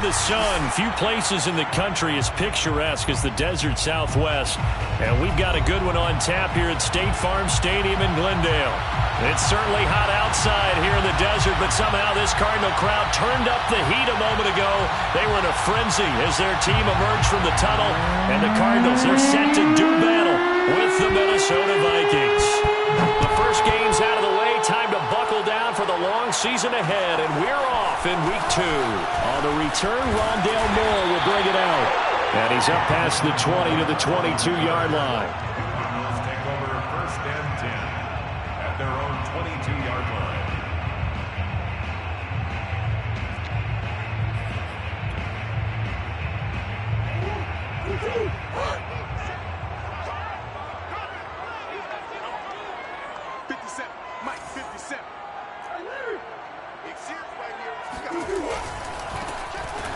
the sun. Few places in the country as picturesque as the desert Southwest. And we've got a good one on tap here at State Farm Stadium in Glendale. It's certainly hot outside here in the desert, but somehow this Cardinal crowd turned up the heat a moment ago. They were in a frenzy as their team emerged from the tunnel. And the Cardinals, they're set to do battle with the Minnesota Vikings. The first game's out of the way. Time to buckle down for the long season ahead. And we're off in week 2. On the return, Rondale Moore will bring it out. And he's up past the 20 to the 22-yard line. Take over first and 10 at their own 22-yard line.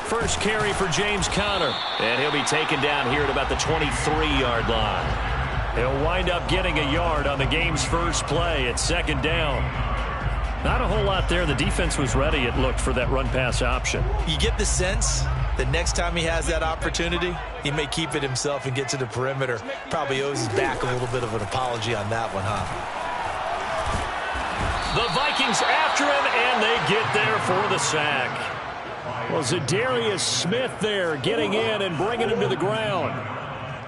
First carry for James Conner, and he'll be taken down here at about the 23-yard line. He'll wind up getting a yard on the game's first play at second down. Not a whole lot there. The defense was ready, it looked, for that run-pass option. You get the sense that next time he has that opportunity, he may keep it himself and get to the perimeter. Probably owes his back a little bit of an apology on that one, huh? The Vikings after him, and they get there for the sack. Well, Zadarius Smith there getting in and bringing him to the ground.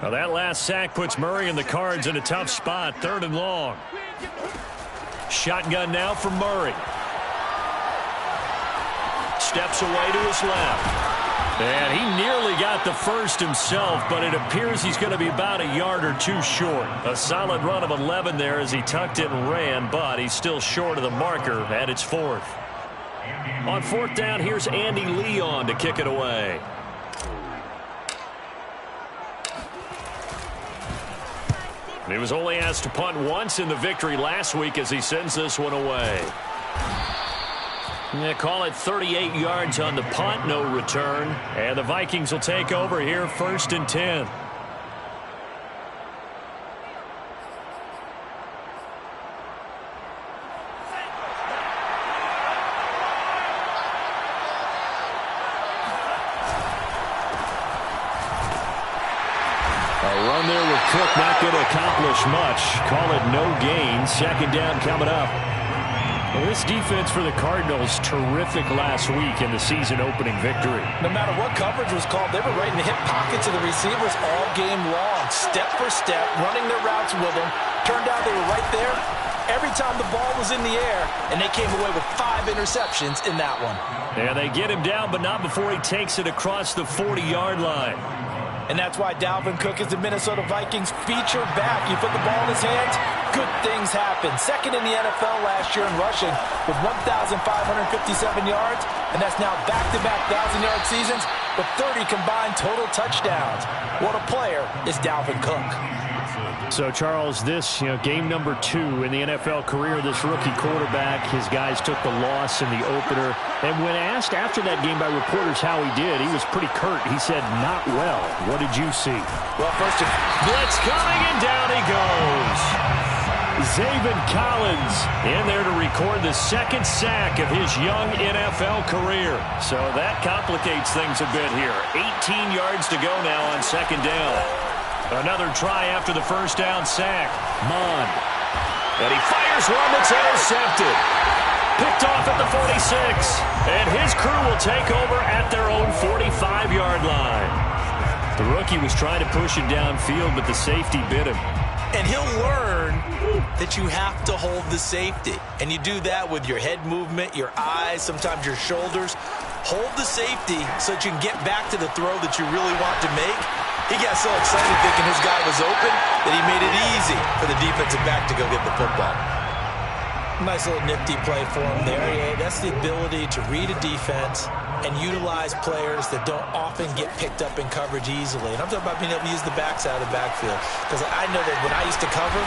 Now that last sack puts Murray and the Cards in a tough spot, 3rd and long. Shotgun now for Murray. Steps away to his left. And he nearly got the first himself, but it appears he's going to be about a yard or two short. A solid run of 11 there as he tucked it and ran, but he's still short of the marker at its 4th. On 4th down, here's Andy Leon to kick it away. He was only asked to punt once in the victory last week as he sends this one away. They call it 38 yards on the punt, no return. And the Vikings will take over here, 1st and 10. Cook not going to accomplish much. Call it no gain. Second down coming up. Well, this defense for the Cardinals, terrific last week in the season opening victory. No matter what coverage was called, they were right in the hip pockets of the receivers all game long. Step for step, running their routes with them. Turned out they were right there every time the ball was in the air, and they came away with 5 interceptions in that one. Yeah, they get him down, but not before he takes it across the 40-yard line. And that's why Dalvin Cook is the Minnesota Vikings feature back. You put the ball in his hands, good things happen. 2nd in the NFL last year in rushing with 1,557 yards, and that's now back-to-back 1,000-yard seasons with 30 combined total touchdowns. What a player is Dalvin Cook. So, Charles, this, game number 2 in the NFL career, this rookie quarterback, his guys took the loss in the opener. And when asked after that game by reporters how he did, he was pretty curt. He said, not well. What did you see? Well, first, blitz coming, and down he goes. Zaven Collins in there to record the 2nd sack of his young NFL career. So that complicates things a bit here. 18 yards to go now on 2nd down. Another try after the 1st down sack. Mond. And he fires one that's intercepted. Picked off at the 46. And his crew will take over at their own 45-yard line. The rookie was trying to push him downfield, but the safety bit him. And he'll learn that you have to hold the safety. And you do that with your head movement, your eyes, sometimes your shoulders. Hold the safety so that you can get back to the throw that you really want to make. He got so excited thinking his guy was open that he made it easy for the defensive back to go get the football. Nice little nifty play for him there. Yeah, that's the ability to read a defense and utilize players that don't often get picked up in coverage easily. And I'm talking about being able to use the backs out of the backfield. Because I know that when I used to cover,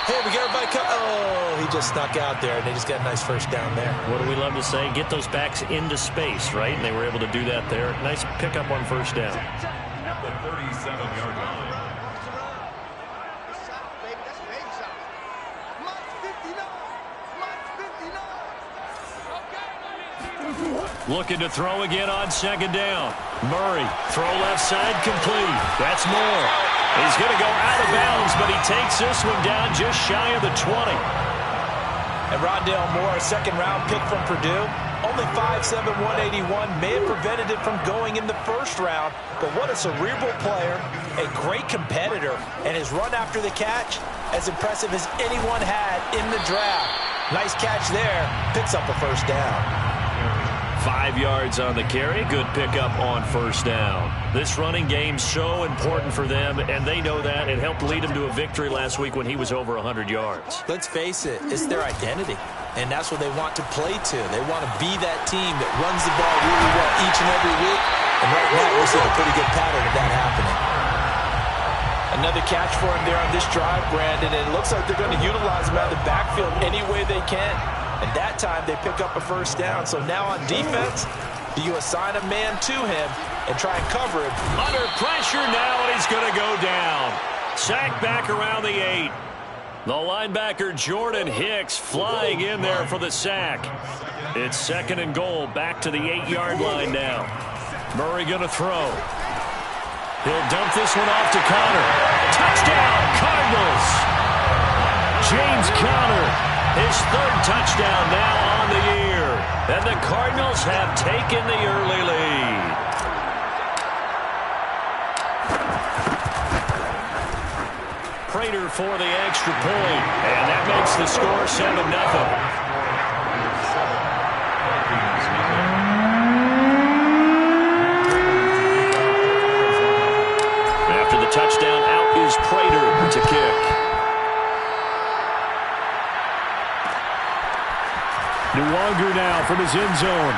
hey, we got everybody oh, he just snuck out there, and they just got a nice 1st down there. What do we love to say? Get those backs into space, right? And they were able to do that there. Nice pickup on 1st down. The 37-yard line. Looking to throw again on second down. Murray, throw left side, complete. That's Moore. He's going to go out of bounds, but he takes this one down just shy of the 20. And Rondale Moore, a second-round pick from Purdue. Only 5'7", 181, may have prevented it from going in the first round, but what a cerebral player, a great competitor, and his run after the catch, as impressive as anyone had in the draft. Nice catch there, picks up a first down. 5 yards on the carry. Good pickup on first down. This running game so important for them, and they know that. It helped lead them to a victory last week when he was over 100 yards. Let's face it, it's their identity, and that's what they want to play to. They want to be that team that runs the ball really well each and every week, and right now we're seeing a pretty good pattern of that happening. Another catch for him there on this drive, Brandon, and it looks like they're going to utilize him out of the backfield any way they can. And that time they pick up a first down. So now on defense, do you assign a man to him and try and cover him? Under pressure now, and he's going to go down. Sacked back around the 8. The linebacker Jordan Hicks flying in there for the sack. It's second and goal, back to the 8-yard line now. Murray going to throw. He'll dump this one off to Connor. Touchdown, Cardinals! James Conner. His third touchdown now on the year. And the Cardinals have taken the early lead. Prater for the extra point. And that makes the score 7-0. After the touchdown, out is Prater to kick. Nwangu now from his end zone.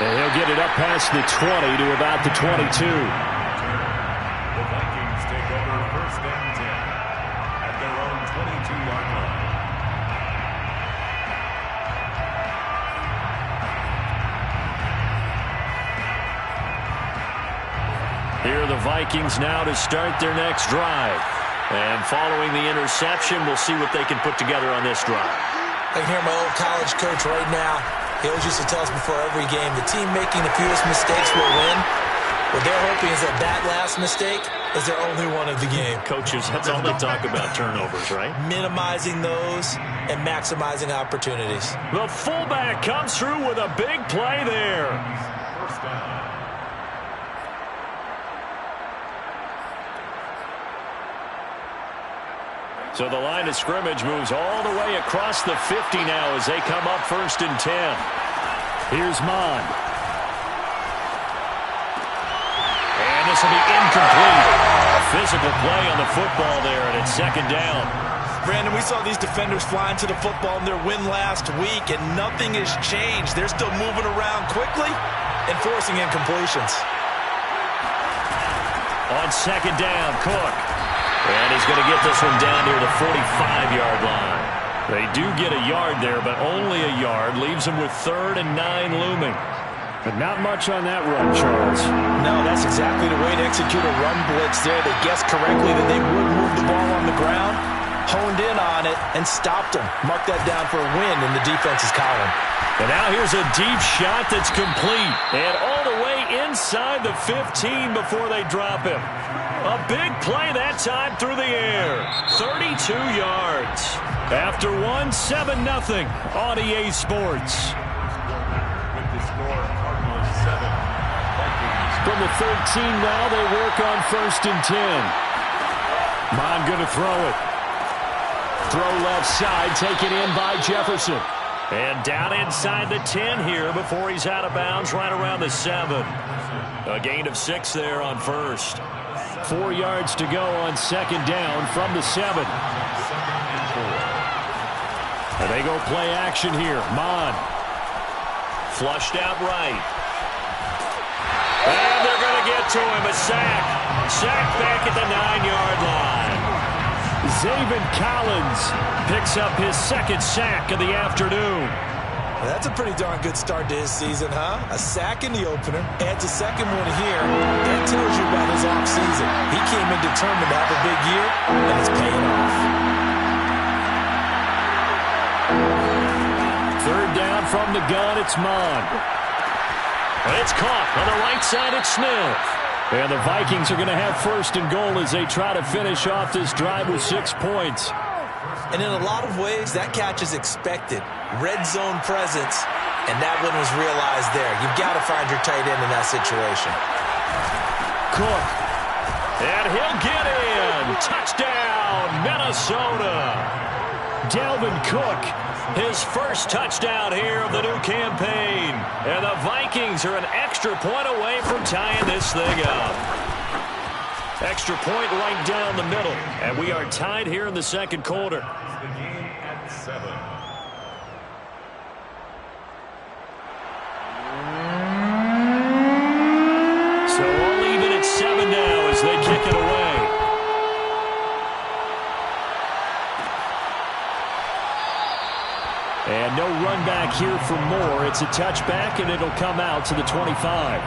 And he'll get it up past the 20 to about the 22. The Vikings take over first and 10 at their own 22-yard line. Here are the Vikings now to start their next drive. And following the interception, we'll see what they can put together on this drive. I can hear my old college coach right now. He always used to tell us before every game, the team making the fewest mistakes will win. What they're hoping is that that last mistake is their only one of the game. Coaches, that's all they talk about, turnovers, right? Minimizing those and maximizing opportunities. The fullback comes through with a big play there. First down. So the line of scrimmage moves all the way across the 50 now as they come up 1st and 10. Here's Mond. And this will be incomplete. A physical play on the football there, and it's 2nd down. Brandon, we saw these defenders flying to the football in their win last week, and nothing has changed. They're still moving around quickly and forcing incompletions. On 2nd down, Cook. And he's going to get this one down near the 45-yard line. They do get a yard there, but only a yard. Leaves them with 3rd and 9 looming. But not much on that run, Charles. No, that's exactly the way to execute a run blitz there. They guessed correctly that they would move the ball on the ground, honed in on it, and stopped them. Mark that down for a win in the defense's column. And now here's a deep shot that's complete. And all the way inside the 15 before they drop him. A big play that time through the air. 32 yards. After 7-0 on EA Sports. With the score, Cardinals 7, Vikings. From the 13 now, they work on 1st and 10. Mond going to throw it. Throw left side, taken in by Jefferson. And down inside the 10 here before he's out of bounds right around the 7. A gain of 6 there on 1st. 4 yards to go on 2nd down from the 7. And they go play action here. Mond. Flushed out right. And they're going to get to him. A sack. Sack back at the 9-yard line. Zaven Collins picks up his 2nd sack of the afternoon. That's a pretty darn good start to his season, huh? A sack in the opener, adds a 2nd one here. That tells you about his offseason. He came in determined to have a big year, and it's paying off. 3rd down And from the gun, it's Mond. It's caught on the right side. It's Smith. And the Vikings are going to have first and goal as they try to finish off this drive with 6 points. And in a lot of ways, that catch is expected. Red zone presence, and that one was realized there. You've got to find your tight end in that situation. Cook. And he'll get in. Touchdown, Minnesota. Dalvin Cook, his first touchdown here of the new campaign. And the Vikings are an extra point away from tying this thing up. Extra point right down the middle. And we are tied here in the second quarter. The game at 7. So all even at 7 now as they kick it away. And no run back here for Moore. It's a touchback, and it'll come out to the 25.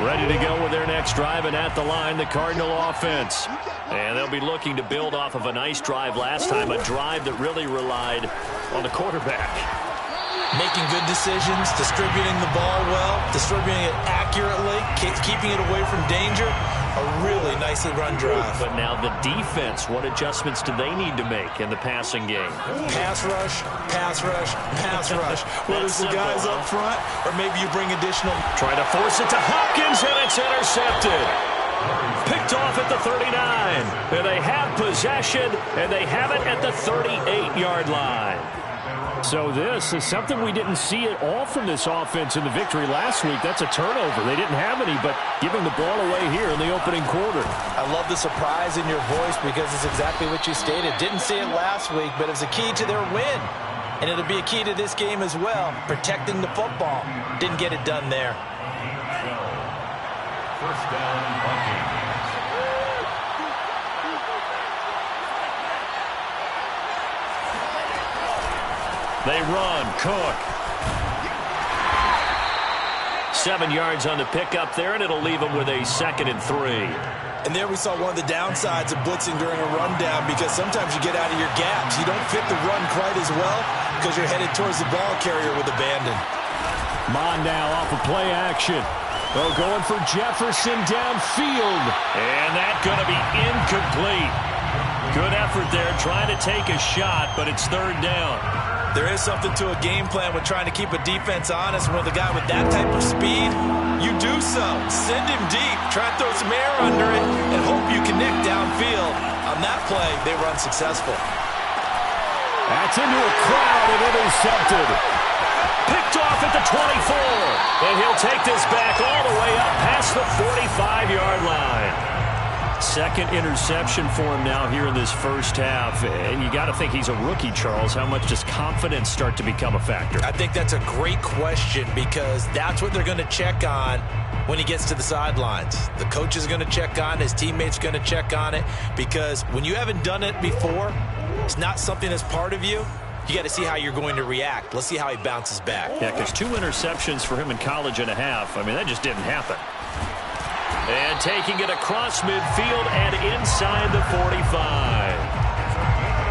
Ready to go with their next drive, and at the line, the Cardinal offense. And they'll be looking to build off of a nice drive last time, a drive that really relied on the quarterback. Making good decisions, distributing the ball well, distributing it accurately, keeping it away from danger. A really nicely run drive. But now the defense, what adjustments do they need to make in the passing game? Pass rush, pass rush, pass rush. Whether it's the guys up front or maybe you bring additional. Trying to force it to Hopkins, and it's intercepted. Picked off at the 39. And they have possession, and they have it at the 38-yard line. So this is something we didn't see at all from this offense in the victory last week. That's a turnover. They didn't have any, but giving the ball away here in the opening quarter. I love the surprise in your voice because it's exactly what you stated. Didn't see it last week, but it was a key to their win. And it'll be a key to this game as well, protecting the football. Didn't get it done there. First down, Vikings. They run. Cook. 7 yards on the pickup there, and it'll leave them with a 2nd and 3. And there we saw one of the downsides of blitzing during a rundown because sometimes you get out of your gaps. You don't fit the run quite as well because you're headed towards the ball carrier with abandon. Mond now off of play action. They're going for Jefferson downfield. And that's going to be incomplete. Good effort there trying to take a shot, but it's 3rd down. There is something to a game plan with trying to keep a defense honest. With a guy with that type of speed, you do so. Send him deep. Try to throw some air under it and hope you connect downfield. On that play, they were unsuccessful. That's into a crowd and intercepted. Picked off at the 24. And he'll take this back all the way up past the 45-yard line. 2nd interception for him now here in this first half. And you got to think he's a rookie, Charles. How much does confidence start to become a factor? I think that's a great question because that's what they're going to check on when he gets to the sidelines. The coach is going to check on it. His teammates are going to check on it because when you haven't done it before, it's not something that's part of you. You got to see how you're going to react. Let's see how he bounces back. Yeah, because 2 interceptions for him in college and a half. I mean, that just didn't happen. And taking it across midfield and inside the 45.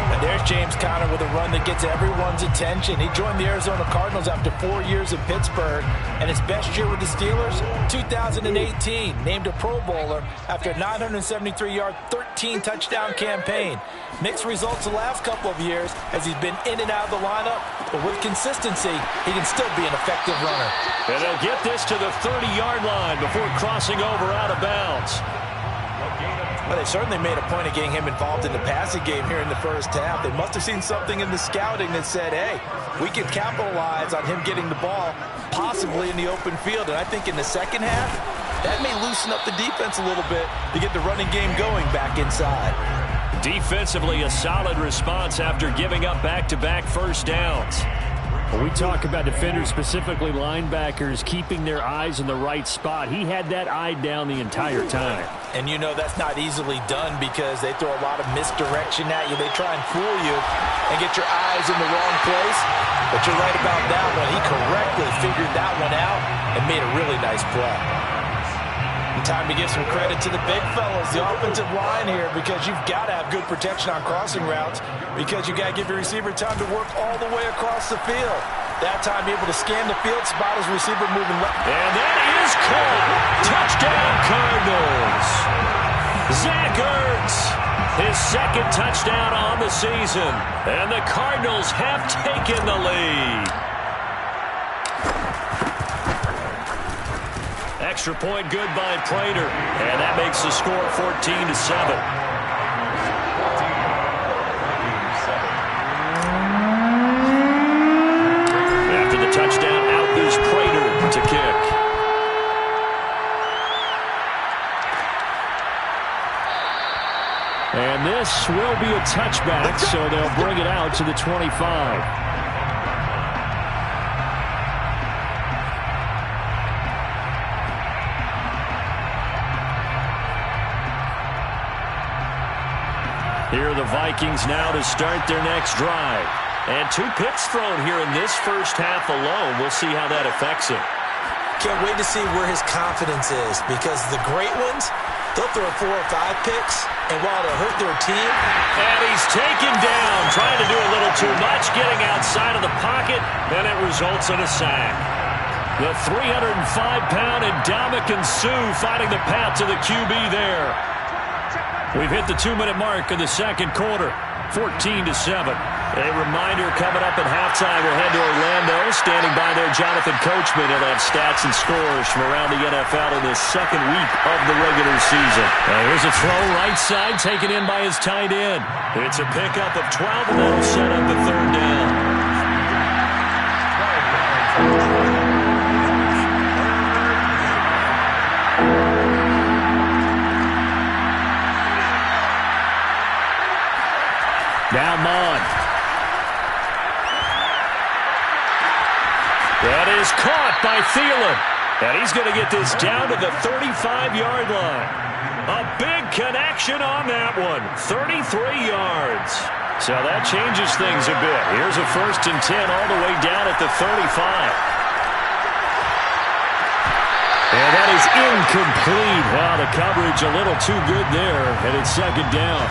And there's James Conner with a run that gets everyone's attention. He joined the Arizona Cardinals after 4 years in Pittsburgh. And his best year with the Steelers, 2018. Named a Pro Bowler after a 973-yard, 13-touchdown campaign. Mixed results the last couple of years as he's been in and out of the lineup. But with consistency, he can still be an effective runner. And they'll get this to the 30-yard line before crossing over out of bounds. Well, they certainly made a point of getting him involved in the passing game here in the first half. They must have seen something in the scouting that said, hey, we can capitalize on him getting the ball possibly in the open field. And I think in the second half, that may loosen up the defense a little bit to get the running game going back inside. Defensively, a solid response after giving up back-to-back first downs. When we talk about defenders, specifically linebackers, keeping their eyes in the right spot, he had that eye down the entire time. And you know that's not easily done because they throw a lot of misdirection at you. They try and fool you and get your eyes in the wrong place. But you're right about that one. He correctly figured that one out and made a really nice play. time to give some credit to the big fellas, the offensive line here, because you've got to have good protection on crossing routes because you've got to give your receiver time to work all the way across the field. That time, be able to scan the field, spot his receiver moving left. And that is caught. Touchdown, Cardinals. Zach Ertz, his second touchdown on the season. And the Cardinals have taken the lead. Extra point good by Prater. And that makes the score 14-7. Touchdown, out is Prater to kick. And this will be a touchback, so they'll bring it out to the 25. Here are the Vikings now to start their next drive. And 2 picks thrown here in this first half alone. We'll see how that affects him. Can't wait to see where his confidence is, because the great ones, they'll throw 4 or 5 picks, and while it'll hurt their team. And he's taken down, trying to do a little too much, getting outside of the pocket, and it results in a sack. The 305-pound Ndamukong Suh fighting the path to the QB there. We've hit the 2-minute mark in the second quarter, 14-7. A reminder coming up at halftime, we'll head to Orlando. Standing by there, Jonathan Coachman. He'll have stats and scores from around the NFL in this second week of the regular season. And here's a throw right side, taken in by his tight end. It's a pickup of 12, and that'll set up the third down. Now Mond. That is caught by Thielen. And he's going to get this down to the 35-yard line. A big connection on that one. 33 yards. So that changes things a bit. Here's a 1st and 10 all the way down at the 35. And that is incomplete. Wow, the coverage a little too good there. And it's second down.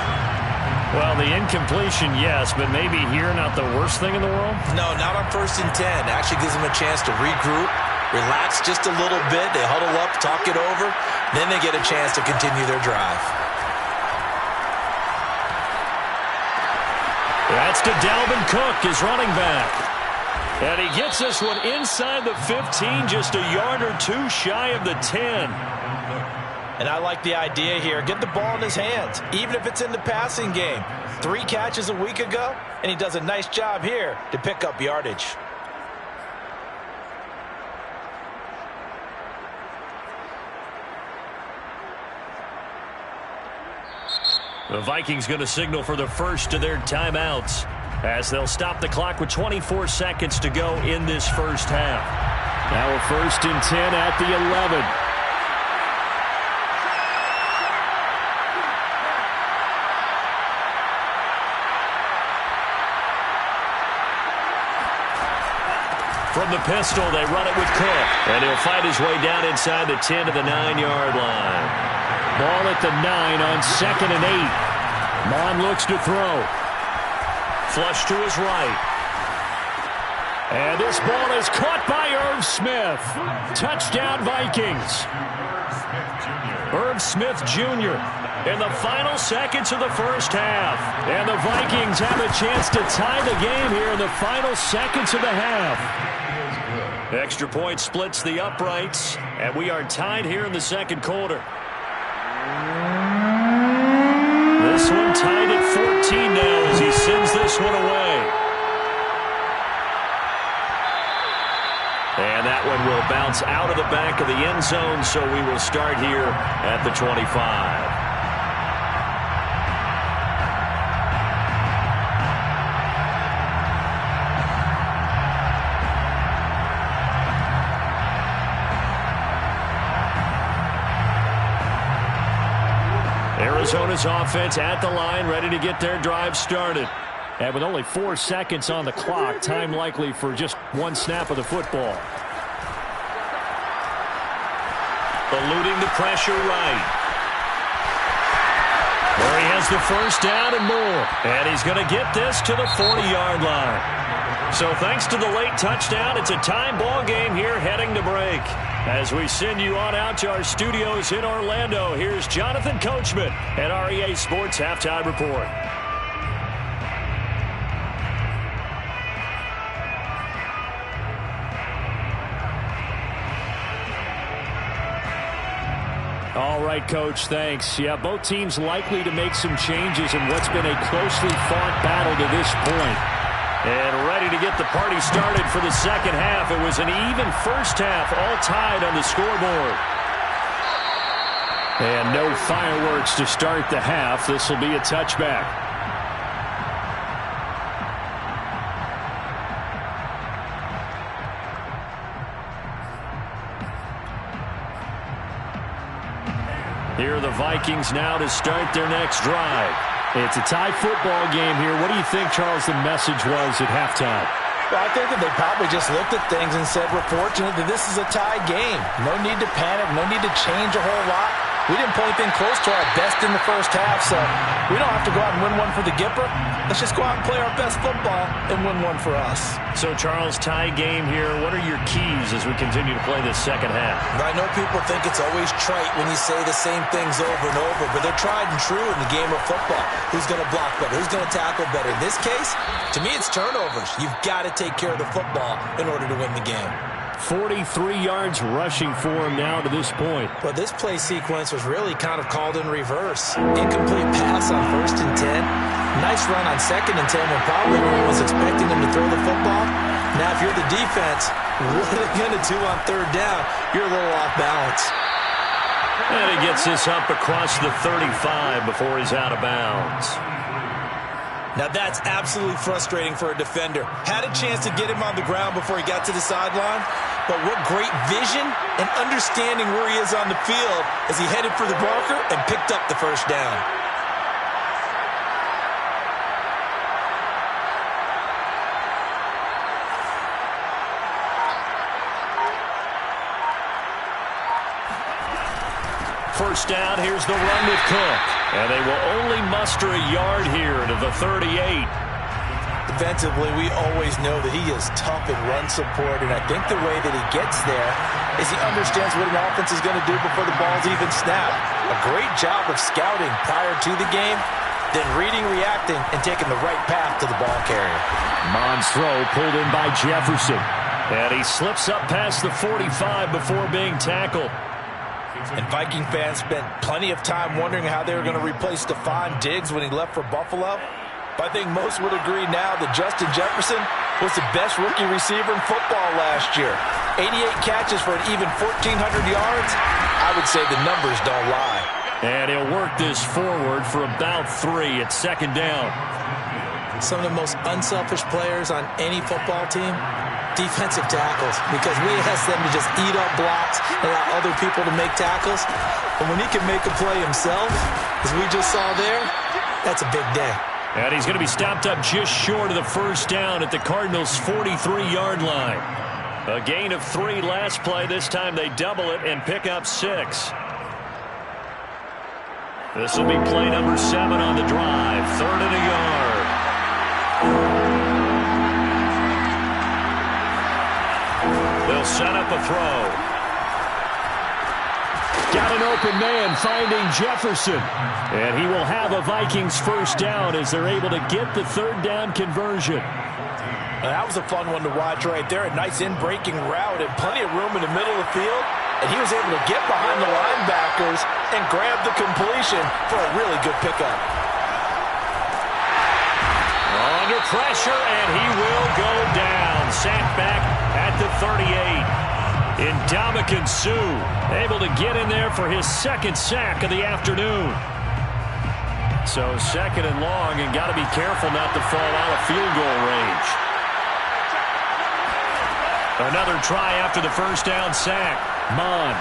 Well, the incompletion, yes, but maybe here not the worst thing in the world? No, not on 1st and 10. Actually gives them a chance to regroup, relax just a little bit. They huddle up, talk it over. Then they get a chance to continue their drive. That's to Dalvin Cook, his running back. And he gets this one inside the 15, just a yard or 2 shy of the 10. And I like the idea here. Get the ball in his hands, even if it's in the passing game. 3 catches a week ago, and he does a nice job here to pick up yardage. The Vikings going to signal for the first of their timeouts as they'll stop the clock with 24 seconds to go in this first half. Now a 1st and 10 at the 11. From the pistol, they run it with Cook. And he'll fight his way down inside the 10 to the 9-yard line. Ball at the 9 on 2nd and 8. Mond looks to throw. Flush to his right. And this ball is caught by Irv Smith. Touchdown, Vikings. Irv Smith Jr. in the final seconds of the first half. And the Vikings have a chance to tie the game here in the final seconds of the half. Extra point splits the uprights, and we are tied here in the second quarter. This one tied at 14 now as he sends this one away. And that one will bounce out of the back of the end zone, so we will start here at the 25. Arizona's offense at the line, ready to get their drive started. And with only 4 seconds on the clock, time likely for just 1 snap of the football. eluding the pressure right. There he has the first down and more. And he's going to get this to the 40-yard line. So thanks to the late touchdown, it's a time ball game here heading to break. As we send you on out to our studios in Orlando, here's Jonathan Coachman at REA Sports Halftime Report. All right, Coach, thanks. Yeah, both teams likely to make some changes in what's been a closely fought battle to this point. And ready to get the party started for the second half. It was an even first half, all tied on the scoreboard. And no fireworks to start the half. This will be a touchback. Here are the Vikings now to start their next drive. It's a tie football game here. What do you think, Charles, the message was at halftime? Well, I think that they probably just looked at things and said, we're fortunate that this is a tie game. No need to panic. No need to change a whole lot. We didn't play anything close to our best in the first half, so we don't have to go out and win one for the Gipper. Let's just go out and play our best football and win one for us. So, Charles, tie game here. What are your keys as we continue to play this second half? I know people think it's always trite when you say the same things over and over, but they're tried and true in the game of football. Who's going to block better? Who's going to tackle better? In this case, to me, it's turnovers. You've got to take care of the football in order to win the game. 43 yards rushing for him now to this point. Well, this play sequence was really kind of called in reverse. Incomplete pass on 1st and 10. Nice run on 2nd and 10 when probably no one was expecting him to throw the football. Now, if you're the defense, what are they going to do on 3rd down? You're a little off balance. And he gets this up across the 35 before he's out of bounds. Now that's absolutely frustrating for a defender. Had a chance to get him on the ground before he got to the sideline, but what great vision and understanding where he is on the field as he headed for the marker and picked up the first down. First down, here's the run with Cook. And they will only muster a yard here to the 38. Defensively, we always know that he is tough in run support, and I think the way that he gets there is he understands what an offense is going to do before the ball's even snapped. A great job of scouting prior to the game, then reading, reacting, and taking the right path to the ball carrier. Mond's throw pulled in by Jefferson. And he slips up past the 45 before being tackled. And Viking fans spent plenty of time wondering how they were going to replace Stephon Diggs when he left for Buffalo. But I think most would agree now that Justin Jefferson was the best rookie receiver in football last year. 88 catches for an even 1,400 yards. I would say the numbers don't lie. And he'll work this forward for about 3 at 2nd down. Some of the most unselfish players on any football team, defensive tackles, because we ask them to just eat up blocks and allow other people to make tackles. And when he can make a play himself, as we just saw there, that's a big day. And he's going to be stopped up just short of the first down at the Cardinals' 43-yard line. A gain of 3 last play. This time they double it and pick up 6. This will be play number 7 on the drive. 3rd and a yard. They'll set up a throw. Got an open man finding Jefferson. And he will have a Vikings first down as they're able to get the 3rd down conversion. That was a fun one to watch right there. A nice in-breaking route and plenty of room in the middle of the field. And he was able to get behind the linebackers and grab the completion for a really good pickup. Under pressure, and he will go down. Sacked back at the 38. Ndamukong Suh able to get in there for his 2nd sack of the afternoon. So 2nd and long, and got to be careful not to fall out of field goal range. Another try after the first down sack. Mond.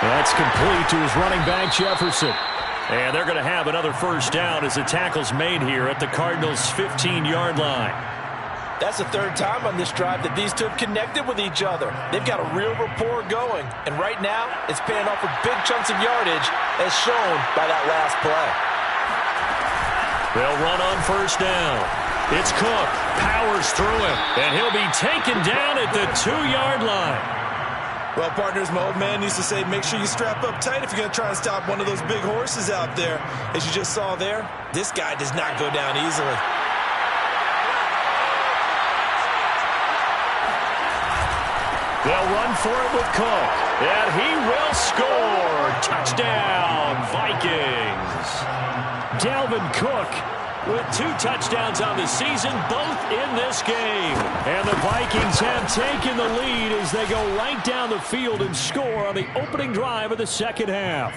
That's complete to his running back, Jefferson. And they're going to have another first down as the tackle's made here at the Cardinals' 15-yard line. That's the third time on this drive that these two have connected with each other. They've got a real rapport going, and right now it's paying off with big chunks of yardage as shown by that last play. They'll run on first down. It's Cook, powers through him, and he'll be taken down at the 2-yard line. Well, partners, my old man used to say, make sure you strap up tight if you're going to try and stop one of those big horses out there. As you just saw there, this guy does not go down easily. They'll run for it with Cook, and he will score. Touchdown, Vikings. Dalvin Cook with 2 touchdowns on the season, both in this game. And the Vikings have taken the lead as they go right down the field and score on the opening drive of the second half.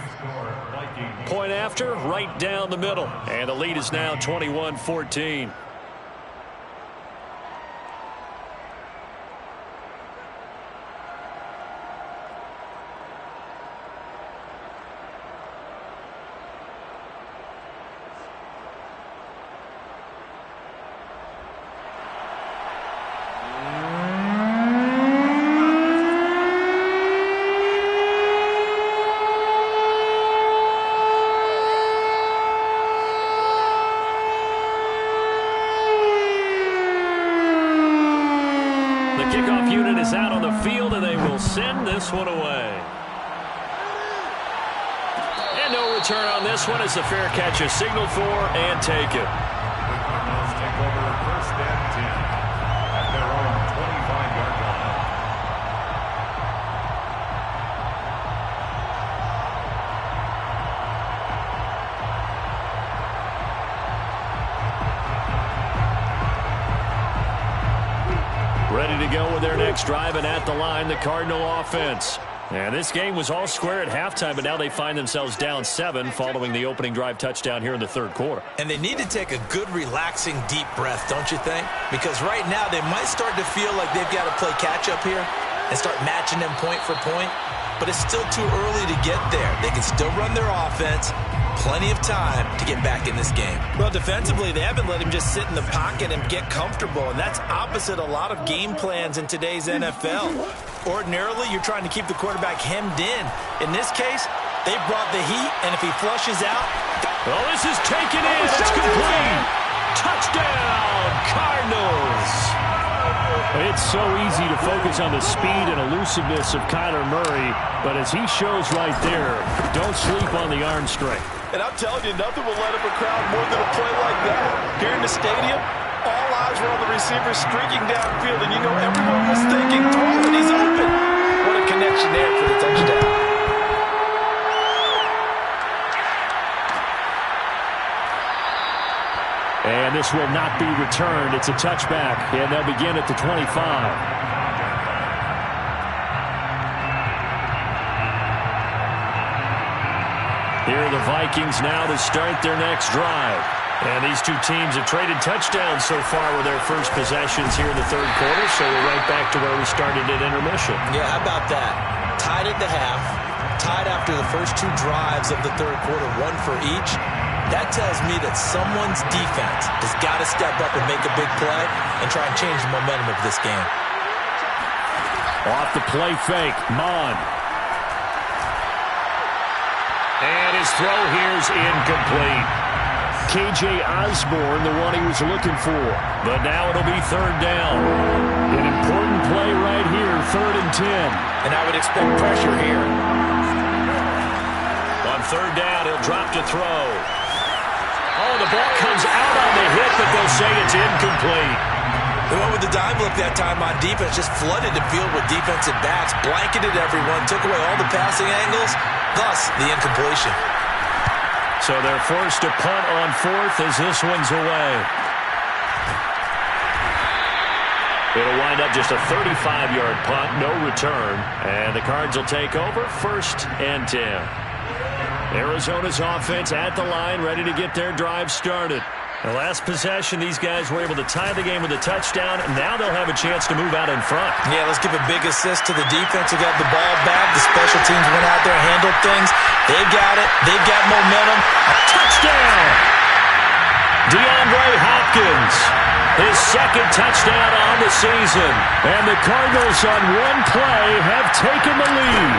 Point after, right down the middle. And the lead is now 21-14. Kickoff unit is out on the field, and they will send this one away. And no return on this one as the fair catch is signaled for and taken. Cardinals take over first and 10 at their own 25-yard line. Ready to go with their next drive, and at the line, the Cardinal offense. And this game was all square at halftime, but now they find themselves down 7 following the opening drive touchdown here in the third quarter. And they need to take a good, relaxing, deep breath, don't you think? Because right now they might start to feel like they've got to play catch-up here and start matching them point for point. But it's still too early to get there. They can still run their offense. Plenty of time to get back in this game. Well, defensively, they haven't let him just sit in the pocket and get comfortable, and that's opposite a lot of game plans in today's NFL. Ordinarily, you're trying to keep the quarterback hemmed in. In this case, they brought the heat, and if he flushes out... Oh, this is taken in. It's complete. Touchdown, Cardinals. It's so easy to focus on the speed and elusiveness of Kyler Murray, but as he shows right there, don't sleep on the arm strength. And I'm telling you, nothing will let up a crowd more than a play like that. Here in the stadium, all eyes were on the receiver streaking downfield, and you know everyone was thinking, throw it, he's open. What a connection there for the touchdown. And this will not be returned. It's a touchback, and they'll begin at the 25. Here are the Vikings now to start their next drive. And these two teams have traded touchdowns so far with their first possessions here in the third quarter, so we're right back to where we started at intermission. Yeah, how about that? Tied at the half, tied after the first 2 drives of the third quarter, 1 for each. That tells me that someone's defense has got to step up and make a big play and try and change the momentum of this game. Off the play fake, Mon. And his throw here's incomplete. KJ Osborne, the one he was looking for. But now it'll be third down. An important play right here, 3rd and 10. And I would expect pressure here. On third down, he'll drop to throw. Oh, the ball comes out on the hit, but they'll say it's incomplete. They went with the dive look that time on defense, just flooded the field with defensive backs, blanketed everyone, took away all the passing angles, thus the incompletion. So they're forced to punt on 4th as this one's away. It'll wind up just a 35-yard punt, no return, and the Cards will take over 1st and 10. Arizona's offense at the line, ready to get their drive started. The last possession, these guys were able to tie the game with a touchdown, and now they'll have a chance to move out in front. Yeah, let's give a big assist to the defense who got the ball back. The special teams went out there and handled things. They've got it. They've got momentum. A touchdown! DeAndre Hopkins, his second touchdown on the season. And the Cardinals on one play have taken the lead.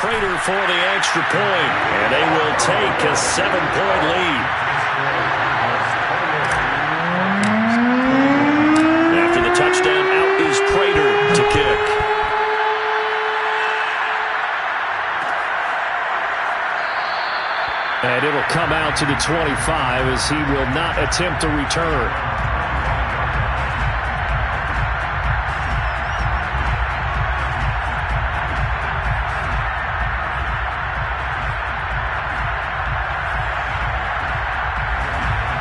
Prater for the extra point, and they will take a 7-point lead. After the touchdown, out is Prater to kick. And it'll come out to the 25 as he will not attempt to return.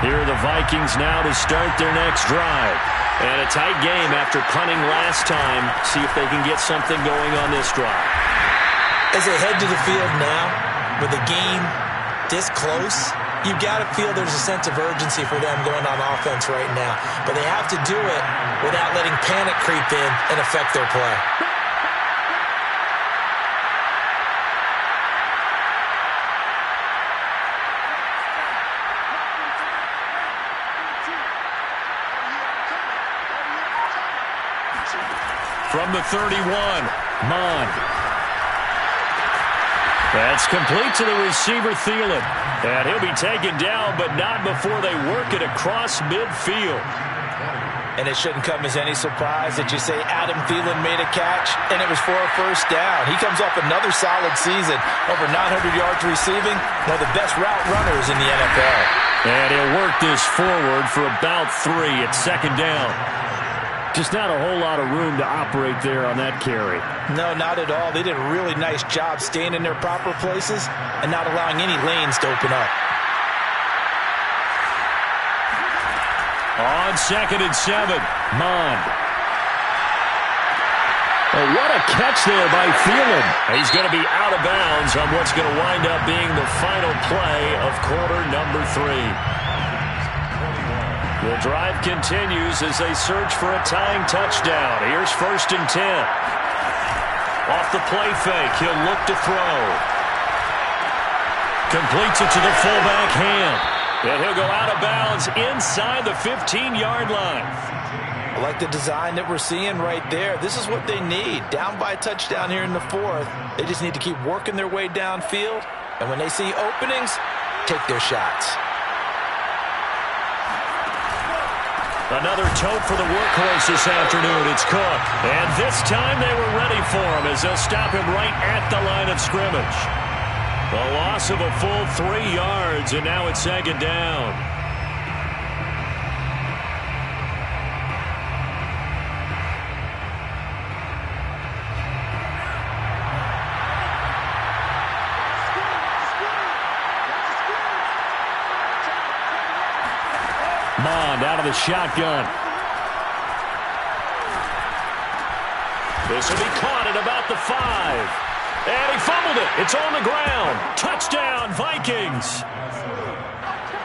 Here are the Vikings now to start their next drive. And a tight game after punting last time. See if they can get something going on this drive. As they head to the field now, with the game this close, you've got to feel there's a sense of urgency for them going on offense right now. But they have to do it without letting panic creep in and affect their play. From the 31, Mond. That's complete to the receiver, Thielen. And he'll be taken down, but not before they work it across midfield. And it shouldn't come as any surprise that you say Adam Thielen made a catch, and it was for a first down. He comes off another solid season, over 900 yards receiving, one of the best route runners in the NFL. And he'll work this forward for about 3 at second down. Just not a whole lot of room to operate there on that carry. No, not at all. They did a really nice job staying in their proper places and not allowing any lanes to open up. On 2nd and 7, Mond. Oh, what a catch there by Thielen. He's going to be out of bounds on what's going to wind up being the final play of quarter number 3. The drive continues as they search for a tying touchdown. Here's 1st and 10. Off the play fake, he'll look to throw. Completes it to the fullback hand. And he'll go out of bounds inside the 15-yard line. I like the design that we're seeing right there. This is what they need. Down by a touchdown here in the 4th. They just need to keep working their way downfield. And when they see openings, take their shots. Another tote for the workhorse this afternoon. It's Cook. And this time they were ready for him as they'll stop him right at the line of scrimmage. A loss of a full 3 yards, and now it's 2nd down. Mond out of the shotgun. This will be caught at about the 5. And he fumbled it. It's on the ground. Touchdown, Vikings.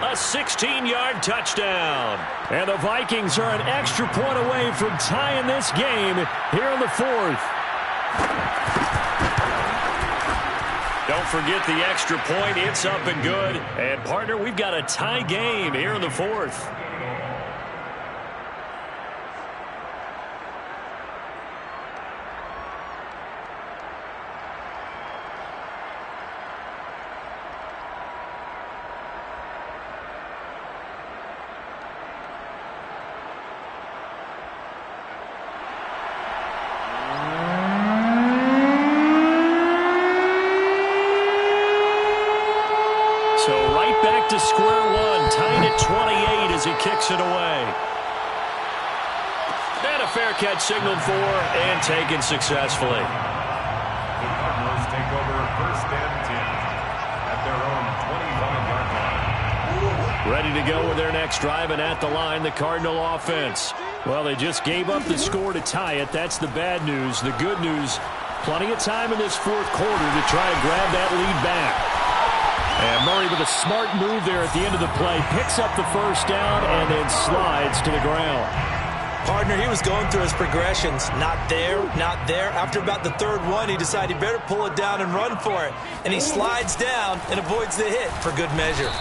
A 16-yard touchdown. And the Vikings are an extra point away from tying this game here in the 4th. Don't forget the extra point. It's up and good. And, partner, we've got a tie game here in the 4th. So right back to square one, tied at 28 as he kicks it away. And a fair catch signaled for and taken successfully. The Cardinals take over 1st and 10 at their own 25-yard line. Ready to go with their next drive, and at the line, the Cardinal offense. Well, they just gave up the score to tie it. That's the bad news. The good news, plenty of time in this 4th quarter to try to grab that lead back. And Murray with a smart move there at the end of the play. Picks up the 1st down and then slides to the ground. Partner, he was going through his progressions. Not there, not there. After about the 3rd one, he decided he better pull it down and run for it. And he slides down and avoids the hit for good measure.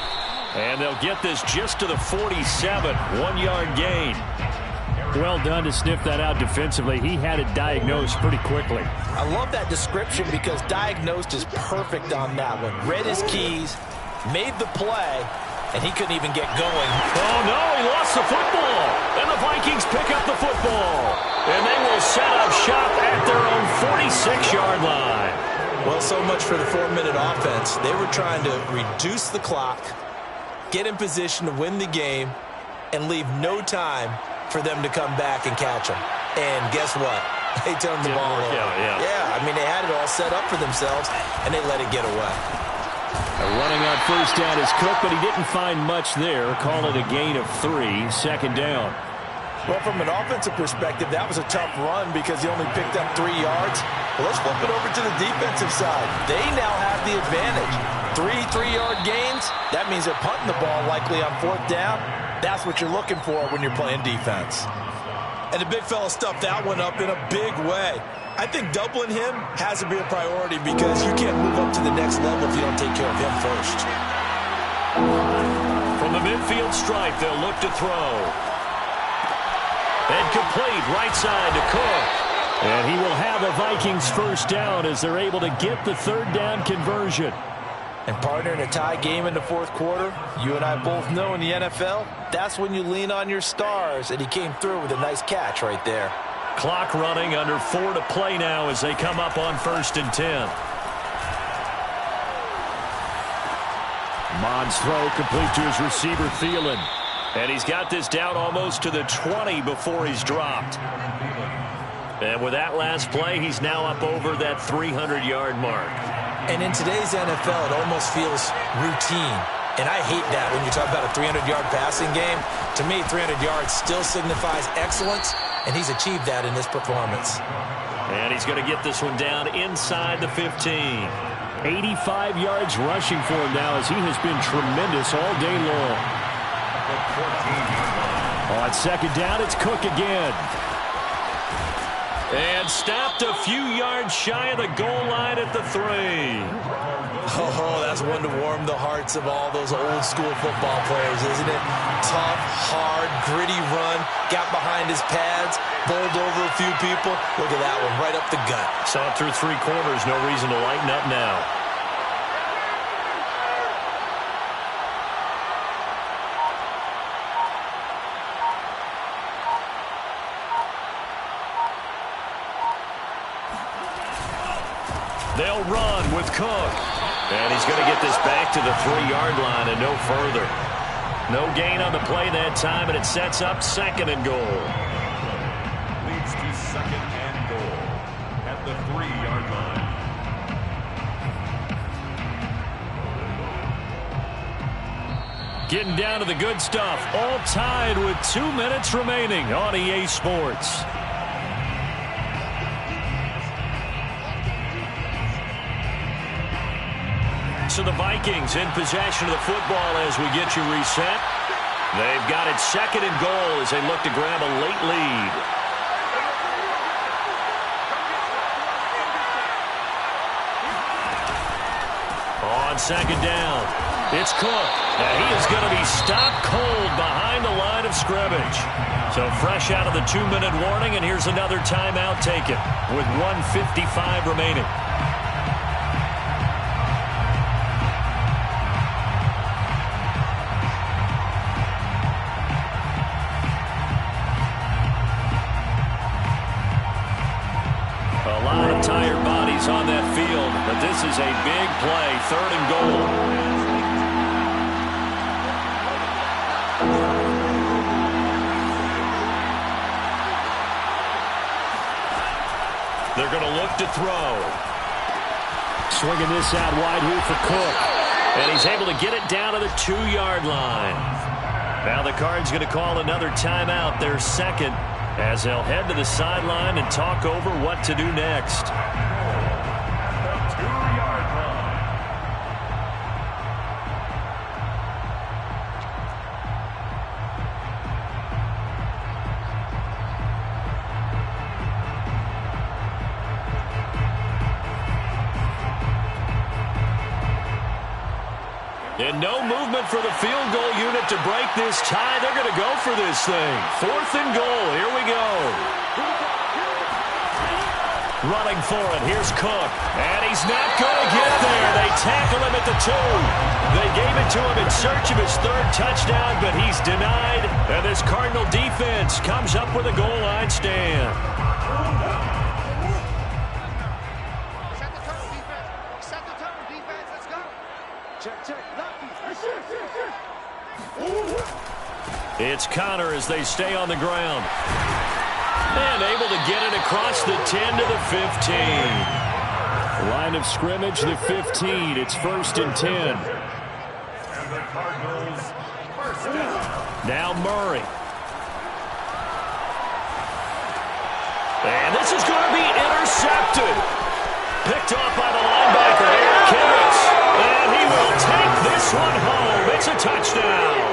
And they'll get this just to the 47, 1-yard gain. Well done to sniff that out defensively. He had it diagnosed pretty quickly. I love that description because diagnosed is perfect on that one. Read his keys, made the play, and he couldn't even get going. Oh, no, he lost the football. And the Vikings pick up the football. And they will set up shop at their own 46-yard line. Well, so much for the 4-minute offense. They were trying to reduce the clock, get in position to win the game, and leave no time for them to come back and catch them. And guess what? They turned the ball over. Yeah, I mean, they had it all set up for themselves, and they let it get away. Running on first down is Cook, but he didn't find much there. Call it a gain of 3, second down. Well, from an offensive perspective, that was a tough run because he only picked up 3 yards. Well, let's flip it over to the defensive side. They now have the advantage. 3 3-yard gains, that means they're punting the ball likely on 4th down. That's what you're looking for when you're playing defense. And the big fella stuffed that one up in a big way. I think doubling him has to be a priority because you can't move up to the next level if you don't take care of him first. From the midfield stripe, they'll look to throw. And complete right side to Cook. And he will have a Vikings first down as they're able to get the 3rd down conversion. And partner, in a tie game in the 4th quarter, you and I both know in the NFL, that's when you lean on your stars, and he came through with a nice catch right there. Clock running, under 4 to play now as they come up on 1st and 10. Mond's throw complete to his receiver, Thielen. And he's got this down almost to the 20 before he's dropped. And with that last play, he's now up over that 300-yard mark. And in today's NFL, it almost feels routine. And I hate that when you talk about a 300-yard passing game. To me, 300 yards still signifies excellence, and he's achieved that in this performance. And he's going to get this one down inside the 15. 85 yards rushing for him now as he has been tremendous all day long. On second down, it's Cook again. And stopped a few yards shy of the goal line at the 3. Oh, that's one to warm the hearts of all those old school football players, isn't it? Tough, hard, gritty run, got behind his pads, bowled over a few people. Look at that one, right up the gut. Saw it through 3 quarters, no reason to lighten up now. They'll run with Cook. And he's going to get this back to the 3-yard line and no further. No gain on the play that time, and it sets up 2nd and goal. Leads to 2nd and goal at the 3-yard line. Getting down to the good stuff. All tied with 2 minutes remaining on EA Sports. So the Vikings in possession of the football as we get you reset. They've got it 2nd and goal as they look to grab a late lead. On 2nd down, it's Cook. And he is going to be stopped cold behind the line of scrimmage. So fresh out of the 2-minute warning, and here's another timeout taken with 1:55 remaining. Tired bodies on that field, but this is a big play, 3rd and goal. They're going to look to throw. Swinging this out wide here for Cook. And he's able to get it down to the 2-yard line. Now the Cards going to call another timeout, their 2nd, as they'll head to the sideline and talk over what to do next. And no movement for the field goal unit to break this tie. They're going to go for this thing. 4th and goal. Here we go. Running for it. Here's Cook. And he's not going to get there. They tackle him at the 2. They gave it to him in search of his 3rd touchdown, but he's denied. And this Cardinal defense comes up with a goal line stand. Set the tone, defense. Let's go. Check. It's Connor as they stay on the ground. And able to get it across the 10 to the 15. Line of scrimmage, the 15. It's 1st and 10. And the Cardinals first down. Now Murray. And this is going to be intercepted. Picked off by the linebacker, Eric Kendricks. And he will take this one home. It's a touchdown.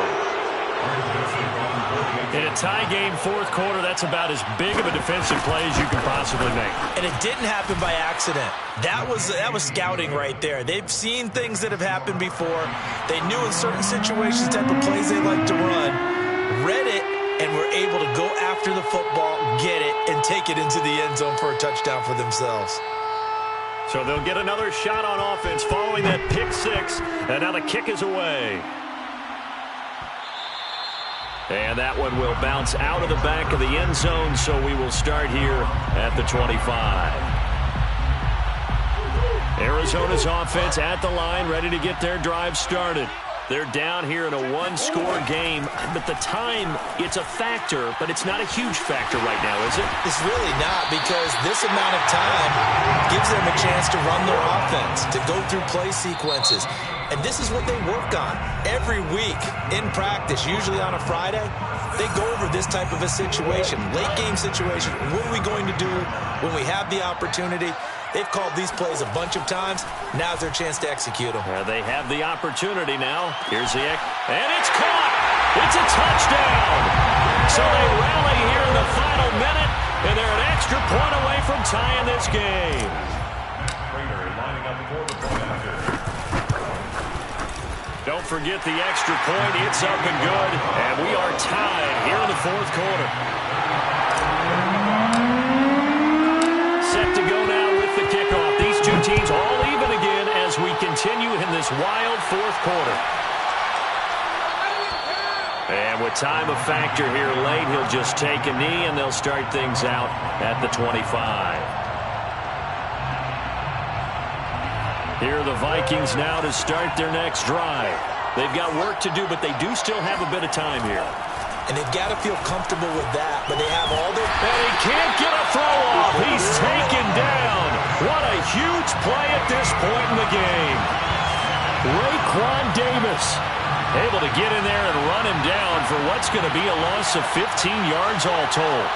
In a tie game, 4th quarter, that's about as big of a defensive play as you can possibly make. And it didn't happen by accident. That was scouting right there. They've seen things that have happened before. They knew in certain situations type of plays they like to run, read it, and were able to go after the football, get it, and take it into the end zone for a touchdown for themselves. So they'll get another shot on offense following that pick 6, and now the kick is away. And that one will bounce out of the back of the end zone, so we will start here at the 25. Arizona's offense at the line, ready to get their drive started. They're down here in a 1-score game, but the time, it's a factor, but it's not a huge factor right now, is it? It's really not, because this amount of time gives them a chance to run their offense, to go through play sequences. And this is what they work on every week in practice, usually on a Friday. They go over this type of a situation, late game situation. What are we going to do when we have the opportunity? They've called these plays a bunch of times. Now's their chance to execute them. They have the opportunity now. Here's the and it's caught. It's a touchdown. So they rally here in the final minute, and they're an extra point away from tying this game. Prater lining up for the point after. Don't forget the extra point. It's up and good. And we are tied here in the 4th quarter. Set to go now with the kickoff. These two teams all even again as we continue in this wild 4th quarter. And with time a factor here late, he'll just take a knee and they'll start things out at the 25. Here are the Vikings now to start their next drive. They've got work to do, but they do still have a bit of time here. And they've got to feel comfortable with that, but they have all their... And he can't get a throw off. He's taken down. What a huge play at this point in the game. Raekwon Davis able to get in there and run him down for what's going to be a loss of 15 yards all told.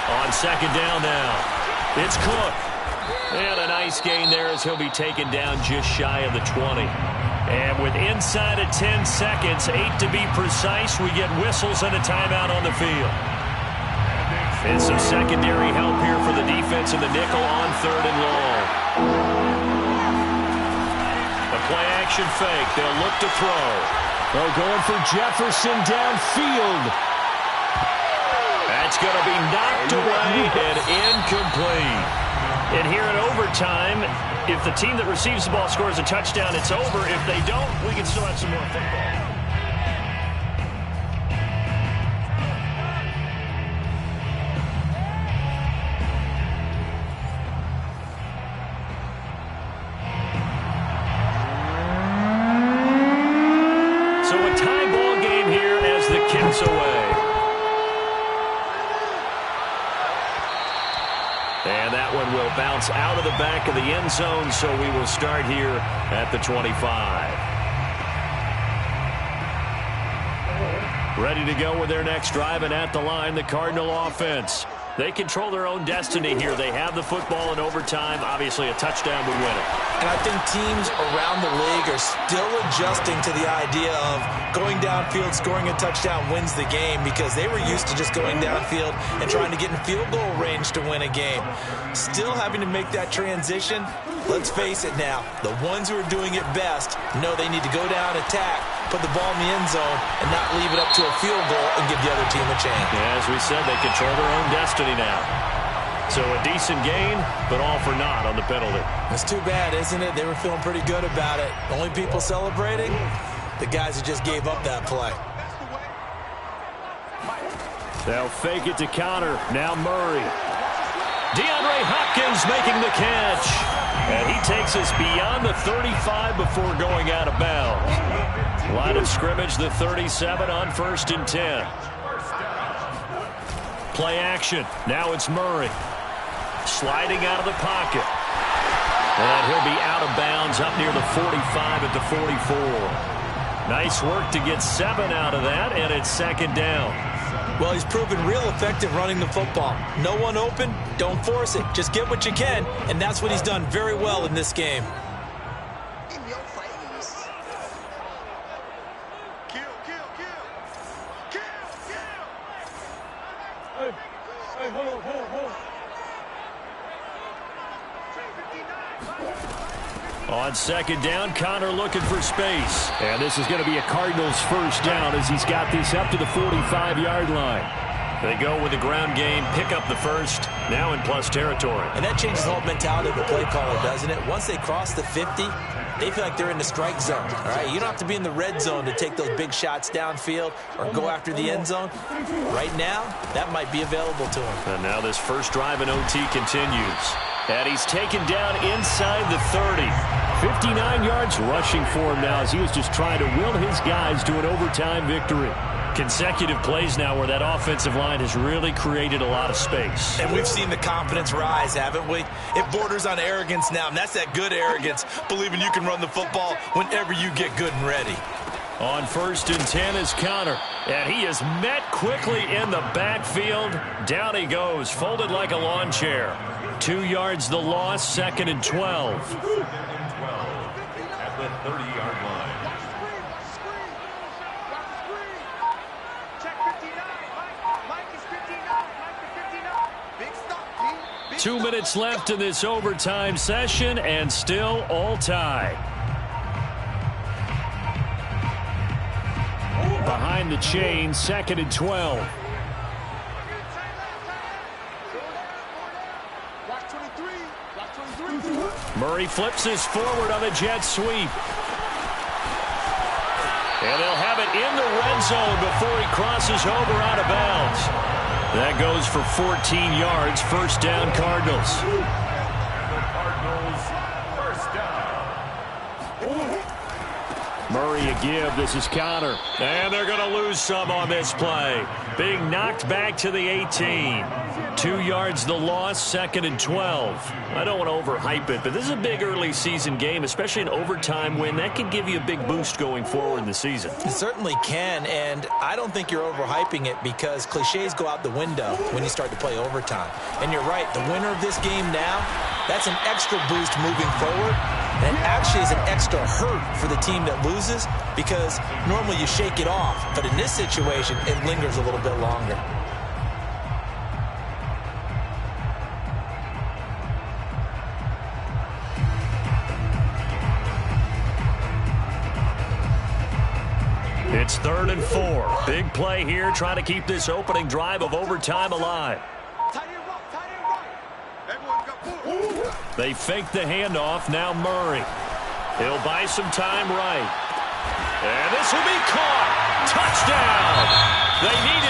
On 2nd down now, it's Cook. And a nice gain there as he'll be taken down just shy of the 20. And with inside of 10 seconds, 8 to be precise, we get whistles and a timeout on the field. And some secondary help here for the defense in the nickel on 3rd and long. A play-action fake. They'll look to throw. They're going for Jefferson downfield. That's going to be knocked away and incomplete. And here in overtime, if the team that receives the ball scores a touchdown, it's over. If they don't, we can still have some more football. So a tie ball game here as the kick's away. And that one will bounce out of the back of the end zone, so we will start here at the 25. Ready to go with their next drive, and at the line, the Cardinal offense. They control their own destiny here. They have the football in overtime. Obviously, a touchdown would win it. And I think teams around the league are still adjusting to the idea of going downfield, scoring a touchdown wins the game, because they were used to just going downfield and trying to get in field goal range to win a game. Still having to make that transition. Let's face it now, the ones who are doing it best know they need to go down, attack, put the ball in the end zone, and not leave it up to a field goal and give the other team a chance. Yeah, as we said, they control their own destiny now. So a decent gain, but all for naught on the penalty. It's too bad, isn't it? They were feeling pretty good about it. Only people celebrating, the guys who just gave up that play. They'll fake it to counter. Now Murray. DeAndre Hopkins making the catch. And he takes us beyond the 35 before going out of bounds. Line of scrimmage, the 37 on 1st and 10. Play action. Now it's Murray. Sliding out of the pocket. And he'll be out of bounds up near the 45 at the 44. Nice work to get 7 out of that, and it's 2nd down. Well, he's proven real effective running the football. No one open, don't force it. Just get what you can, and that's what he's done very well in this game. In your face. Kill, kill, kill. Kill, kill. Hey, hold on. 359. On 2nd down, Connor looking for space. And this is going to be a Cardinals 1st down as he's got this up to the 45-yard line. They go with the ground game, pick up the first, now in plus territory. And that changes the whole mentality of the play caller, doesn't it? Once they cross the 50, they feel like they're in the strike zone. All right, you don't have to be in the red zone to take those big shots downfield or go after the end zone. Right now, that might be available to him. And now this first drive in OT continues. And he's taken down inside the 30. 59 yards rushing for him now as he was just trying to will his guys to an overtime victory. Consecutive plays now where that offensive line has really created a lot of space. And we've seen the confidence rise, haven't we? It borders on arrogance now, and that's that good arrogance, believing you can run the football whenever you get good and ready. On 1st and 10 is Connor. And he is met quickly in the backfield. Down he goes, folded like a lawn chair. 2 yards the loss, 2nd and 12. 2nd and 12 at the 30-yard line. Check 59. Mike is 59. Mike is 59. Big stop, T. 2 minutes left in this overtime session, and still all tied. Behind the chain, 2nd and 12. Murray flips this forward on a jet sweep. And they'll have it in the red zone before he crosses over out of bounds. That goes for 14 yards, 1st down Cardinals. Cardinals, 1st down. Murray a give. This is Connor. And they're going to lose some on this play. Being knocked back to the 18. 2 yards the loss, 2nd and 12. I don't want to overhype it, but this is a big early season game, especially an overtime win. That can give you a big boost going forward in the season. It certainly can, and I don't think you're overhyping it because cliches go out the window when you start to play overtime. And you're right, the winner of this game now, that's an extra boost moving forward. And it actually is an extra hurt for the team that loses because normally you shake it off. But in this situation, it lingers a little bit longer. It's 3rd and 4. Big play here, trying to keep this opening drive of overtime alive. Tight end right. Everyone's got 4. They fake the handoff. Now Murray. He'll buy some time right. And this will be caught. Touchdown. They needed